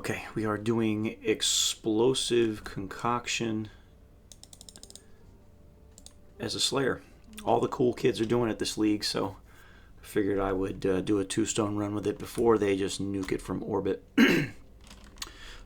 Okay, we are doing explosive concoction as a Slayer. All the cool kids are doing it this league, so I figured I would do a 2-stone run with it before they just nuke it from orbit.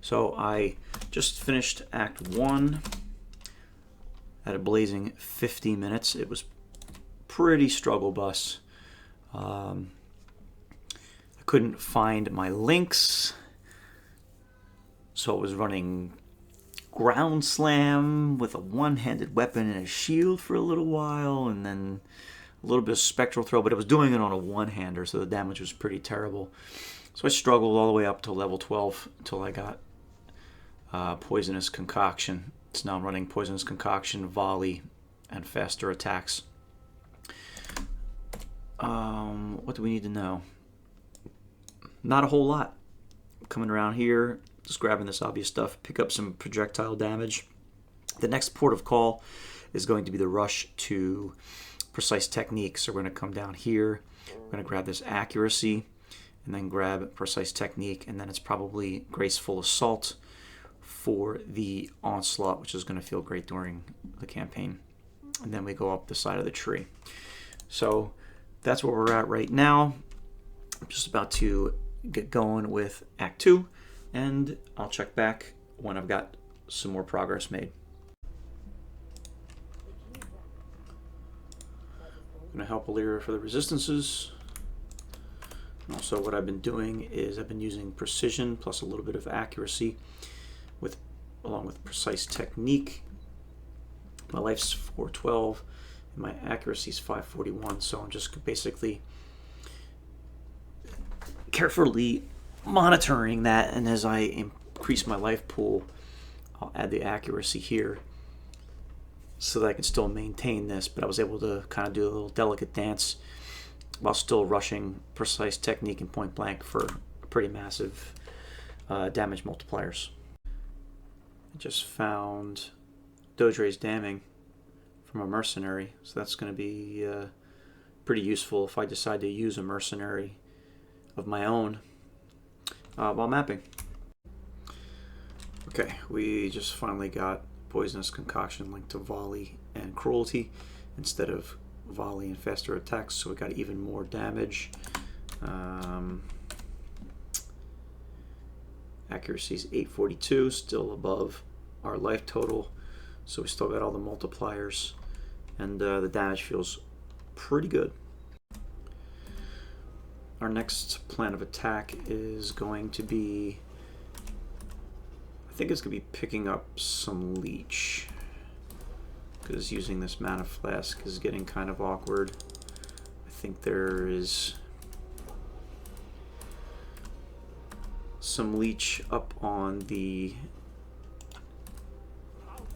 So I just finished Act 1 at a blazing 50 minutes. It was pretty struggle bus. I couldn't find my links, so it was running ground slam with a one-handed weapon and a shield for a little while, and then a little bit of spectral throw, but it was doing it on a one-hander, so the damage was pretty terrible. So I struggled all the way up to level 12 until I got Poisonous Concoction. It's now running Poisonous Concoction, Volley, and faster attacks. What do we need to know? Not a whole lot. Coming around here, just grabbing this obvious stuff, pick up some projectile damage. The next port of call is going to be the rush to precise technique. So we're going to come down here, we're going to grab this accuracy, and then grab precise technique, and then it's probably graceful assault for the onslaught, which is going to feel great during the campaign. And then we go up the side of the tree. So that's where we're at right now. I'm just about to get going with Act 2, and I'll check back when I've got some more progress made. I'm going to help Alira for the resistances. And also what I've been doing is I've been using precision plus a little bit of accuracy along with precise technique. My life's 412 and my accuracy is 541, so I'm just basically carefully monitoring that, and as I increase my life pool, I'll add the accuracy here so that I can still maintain this, but I was able to kind of do a little delicate dance while still rushing precise technique and point blank for pretty massive damage multipliers. I just found Dodre's Damning from a mercenary, so that's going to be pretty useful if I decide to use a mercenary of my own while mapping. Okay, we just finally got Poisonous Concoction linked to Volley and Cruelty instead of Volley and faster attacks, so we got even more damage. Accuracy is 842, still above our life total, so we still got all the multipliers, and the damage feels pretty good. Our next plan of attack is going to be, I think it's going to be picking up some leech, because using this mana flask is getting kind of awkward. I think there is some leech up on the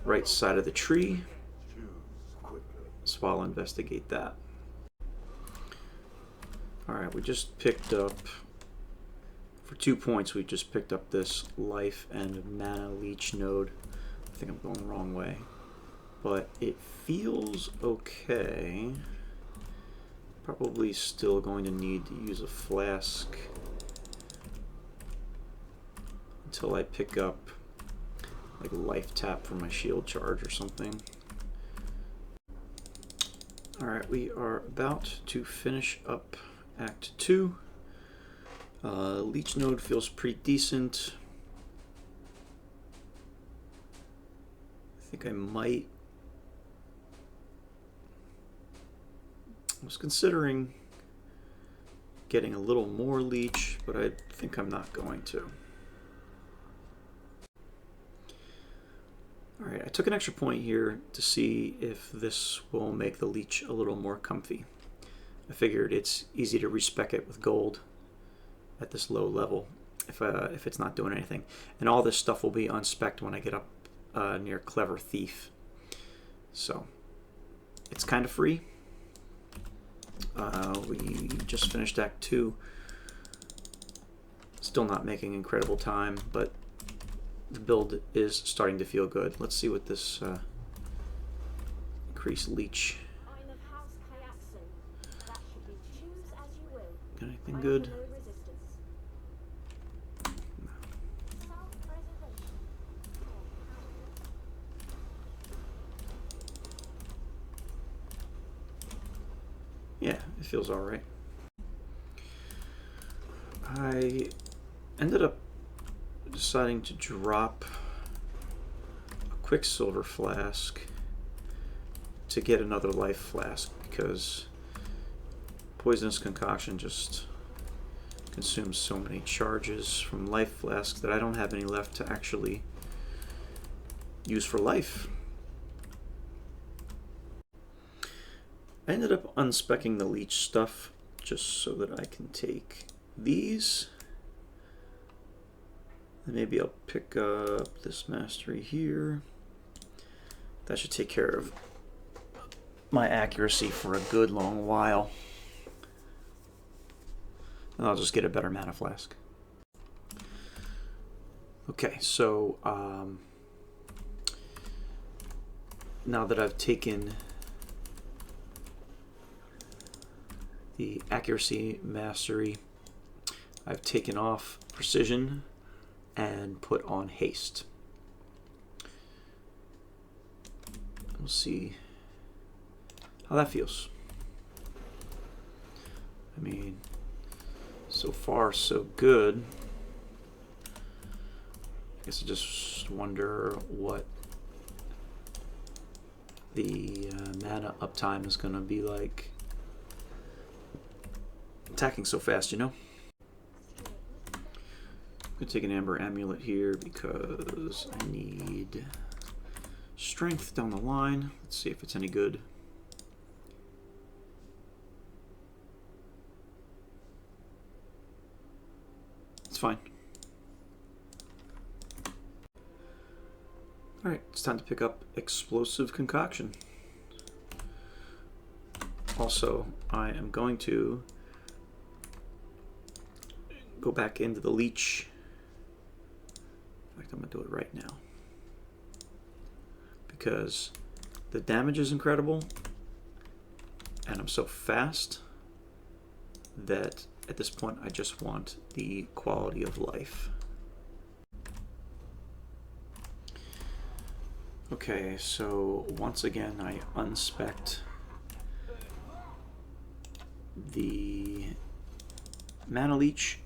right side of the tree, so I'll investigate that. Alright, we just picked up, for 2 points, we just picked up this life and mana leech node. I think I'm going the wrong way, but it feels okay. Probably still going to need to use a flask until I pick up like a life tap for my shield charge or something. Alright, we are about to finish up Act 2. Leech node feels pretty decent. I think I was considering getting a little more leech, but I think I'm not going to. Alright, I took an extra point here to see if this will make the leech a little more comfy. I figured it's easy to respec it with gold at this low level if it's not doing anything. And all this stuff will be unspec'd when I get up near Clever Thief. So it's kind of free. We just finished Act 2. Still not making incredible time, but the build is starting to feel good. Let's see what this increased leech. Got anything good? Yeah, it feels all right. I ended up deciding to drop a Quicksilver flask to get another life flask because Poisonous Concoction just consumes so many charges from life flasks that I don't have any left to actually use for life. I ended up unspecking the leech stuff just so that I can take these. And maybe I'll pick up this mastery here. That should take care of my accuracy for a good long while. And I'll just get a better mana flask. Okay, so now that I've taken the accuracy mastery, I've taken off precision and put on haste. We'll see how that feels. I mean, so far so good. I guess I just wonder what the mana uptime is going to be like. Attacking so fast, you know? I'm going to take an Amber Amulet here because I need strength down the line. Let's see if it's any good. It's fine. Alright, it's time to pick up Explosive Concoction. Also, I am going to go back into the leech. In fact, I'm going to do it right now. Because the damage is incredible, and I'm so fast that at this point I just want the quality of life. Okay, so once again I unspec'd the mana leech,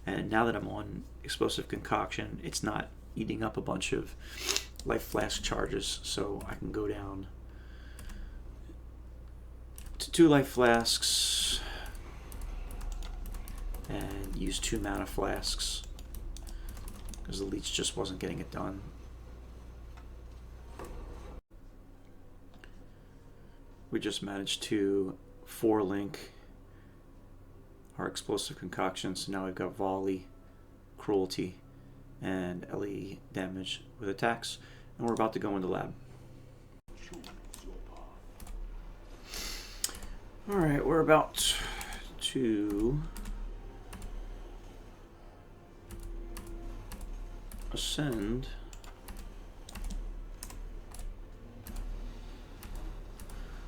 and now that I'm on Explosive Concoction, it's not eating up a bunch of life flask charges, so I can go down to 2 life flasks and use 2 mana flasks because the leech just wasn't getting it done. We just managed to 4-link our Explosive Concoction, so now we've got Volley, Cruelty, and LE damage with attacks, and we're about to go into lab. Alright, we're about to ascend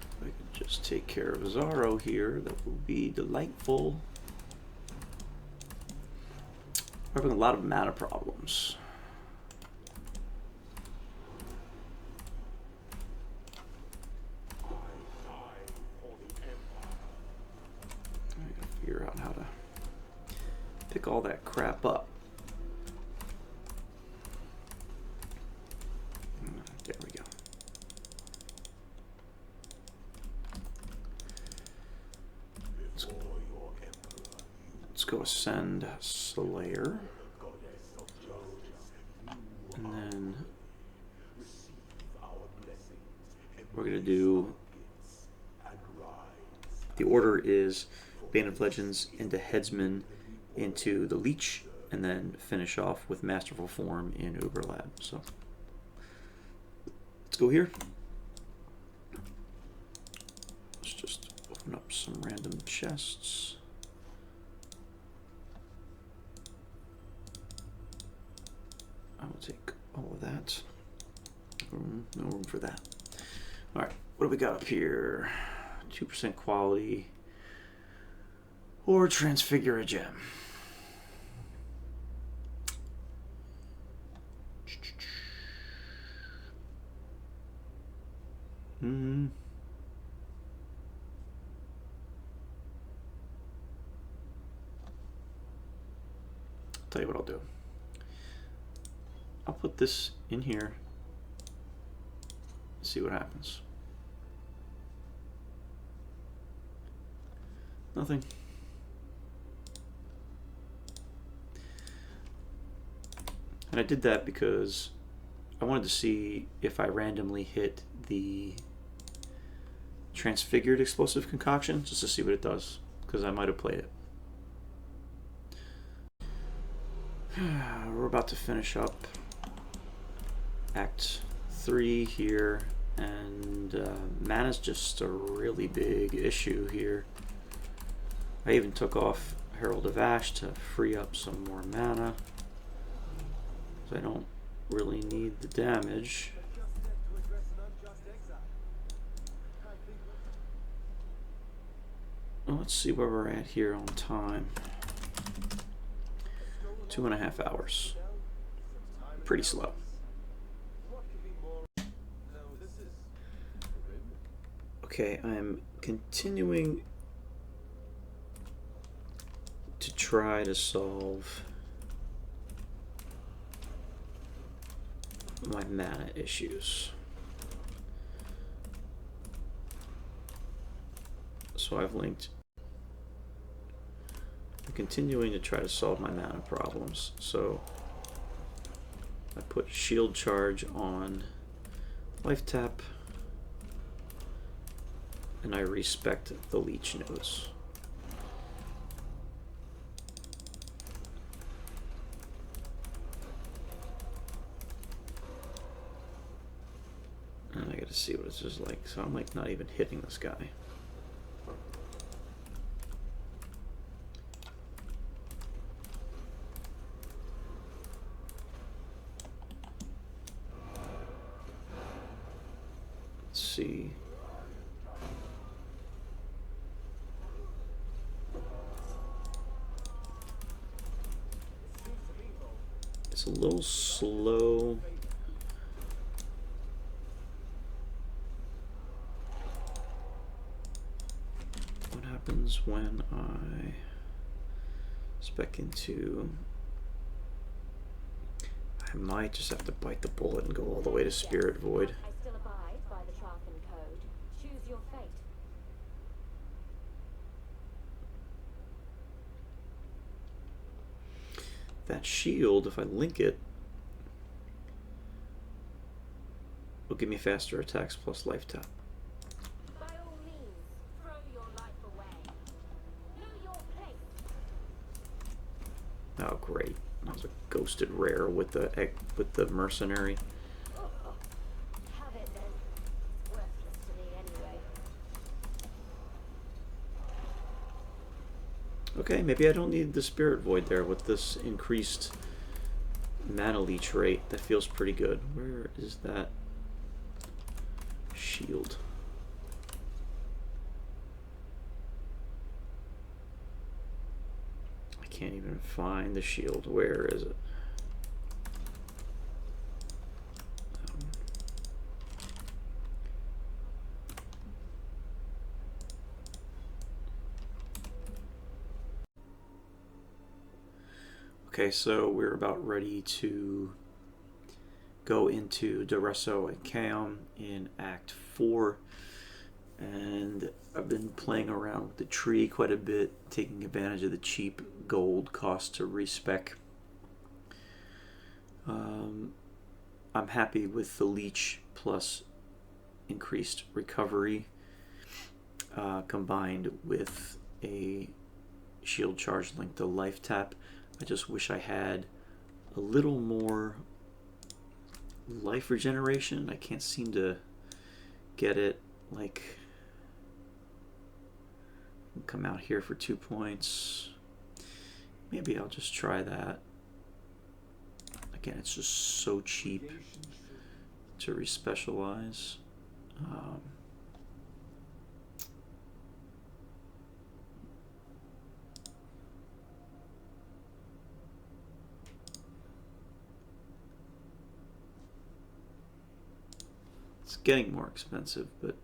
if I could just take care of Zaro here, that would be delightful. We're having a lot of mana problems. I gotta figure out how to pick all that crap up. There we go. Let's go ascend Slayer. And then we're going to do, the order is Bane of Legends into Headsman into the Leech, and then finish off with Masterful Form in Uber Lab. So let's go here. Let's just open up some random chests. I will take all of that. No room for that. All right, what do we got up here? 2% quality or transfigure a gem. tell you what I'll do. I'll put this in here, see what happens. Nothing. And I did that because I wanted to see if I randomly hit the transfigured explosive concoction, just to see what it does, because I might have played it. We're about to finish up Act 3 here, and mana's just a really big issue here. I even took off Herald of Ash to free up some more mana, so I don't really need the damage. Well, let's see where we're at here on time. 2.5 hours. Pretty slow. Okay, I'm continuing to try to solve my mana issues. So I'm continuing to try to solve my mana problems. So I put shield charge on life tap, and I respect the leech nodes. And I gotta see what it's just like. So I'm like not even hitting this guy. Let's see. It's a little slow. What happens when I spec into... I might just have to bite the bullet and go all the way to Spirit Void. I still abide by the Charthan Code. Choose your fate. That shield, if I link it, will give me faster attacks plus life tap. By all means, throw your life away. Know your place. Oh, great! That was a ghosted rare with the mercenary. Have it then. It's worthless to me anyway. Okay, maybe I don't need the Spirit Void there with this increased mana leech rate. That feels pretty good. Where is that shield? I can't even find the shield. Where is it? Okay, so we're about ready to go into Duresso and Kaom in Act 4, and I've been playing around with the tree quite a bit, taking advantage of the cheap gold cost to respec. I'm happy with the leech plus increased recovery combined with a shield charge linked to life tap. I just wish I had a little more life regeneration. I can't seem to get it. Like, come out here for 2 points. Maybe I'll just try that. Again, it's just so cheap to respecialize. It's getting more expensive, but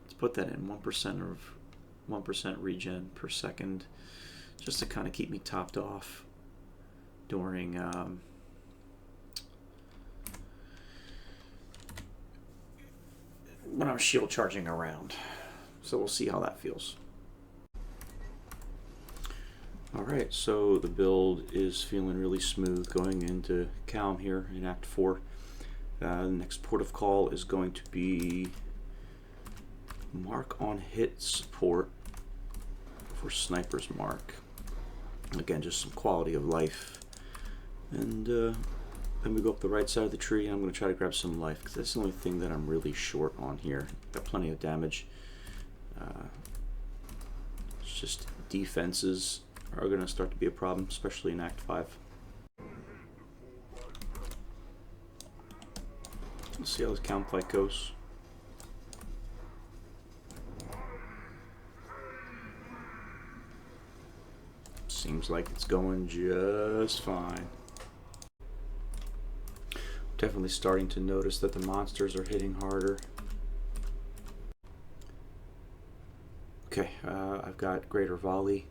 let's put that in 1% of 1% regen per second, just to kind of keep me topped off during when I'm shield charging around. So we'll see how that feels. Alright, so the build is feeling really smooth going into Calm here in Act 4. The next port of call is going to be Mark on Hit support for Sniper's Mark. Again, just some quality of life. And then we go up the right side of the tree, and I'm going to try to grab some life, because that's the only thing that I'm really short on here. Got plenty of damage. It's just defenses are going to start to be a problem, especially in Act 5. Let's see how this count fight goes. Seems like it's going just fine. Definitely starting to notice that the monsters are hitting harder. Okay, I've got Greater Volley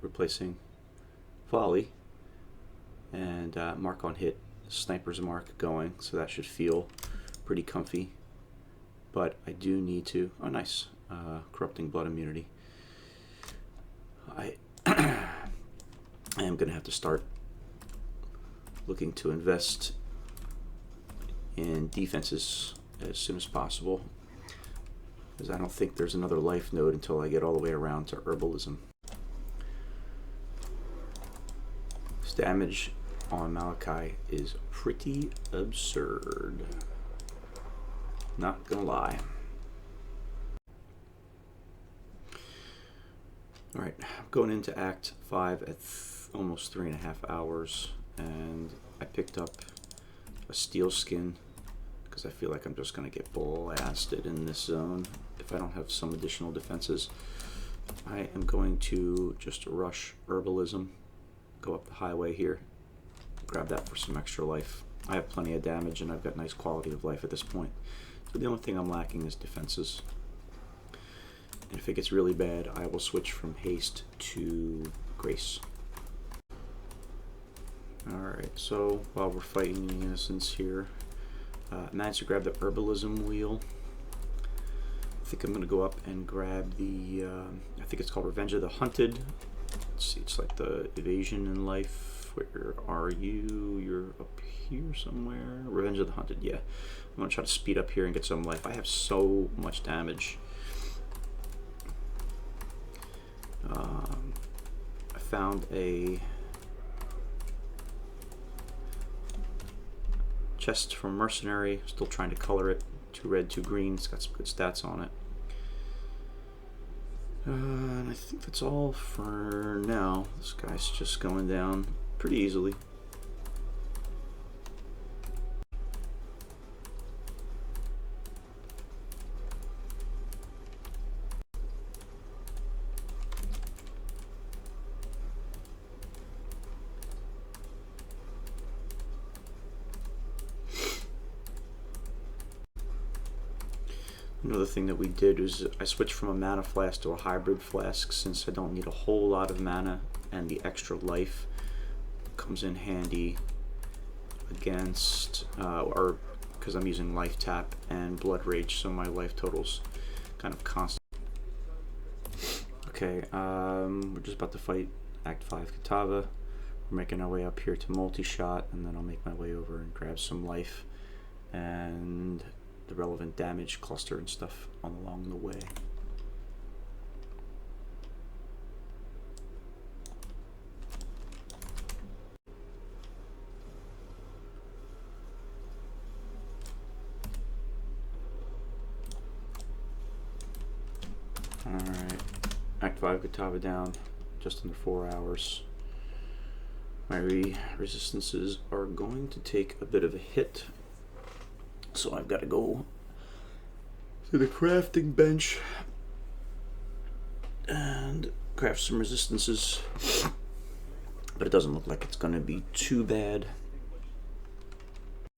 replacing Volley, and Mark on Hit, Sniper's Mark going, so that should feel pretty comfy. But I do need to, oh nice, Corrupting Blood Immunity. I am going to have to start looking to invest in defenses as soon as possible, because I don't think there's another life node until I get all the way around to Herbalism. This damage on Malachi is pretty absurd, not gonna lie. Alright, I'm going into Act 5 at almost 3.5 hours, and I picked up a steel skin because I feel like I'm just going to get blasted in this zone if I don't have some additional defenses. I am going to just rush Herbalism, go up the highway here, grab that for some extra life. I have plenty of damage and I've got nice quality of life at this point. So the only thing I'm lacking is defenses. And if it gets really bad, I will switch from haste to grace. Alright, so while we're fighting the innocents here, managed to grab the Herbalism wheel. I think I'm going to go up and grab the, I think it's called Revenge of the Hunted. Let's see, it's like the evasion in life. Where are you? You're up here somewhere. Revenge of the Hunted, yeah. I'm going to try to speed up here and get some life. I have so much damage. I found a chest from Mercenary, still trying to color it. 2 red, 2 green, it's got some good stats on it. And I think that's all for now. This guy's just going down pretty easily. Another thing that we did is I switched from a mana flask to a hybrid flask, since I don't need a whole lot of mana, and the extra life comes in handy against, or because I'm using life tap and blood rage, so my life total's kind of constant. Okay, we're just about to fight Act 5 Katava. We're making our way up here to multi-shot, and then I'll make my way over and grab some life and the relevant damage cluster and stuff along the way. Alright, Act 5 Katava down, just under 4 hours. My resistances are going to take a bit of a hit, so I've got to go to the crafting bench and craft some resistances, but it doesn't look like it's going to be too bad.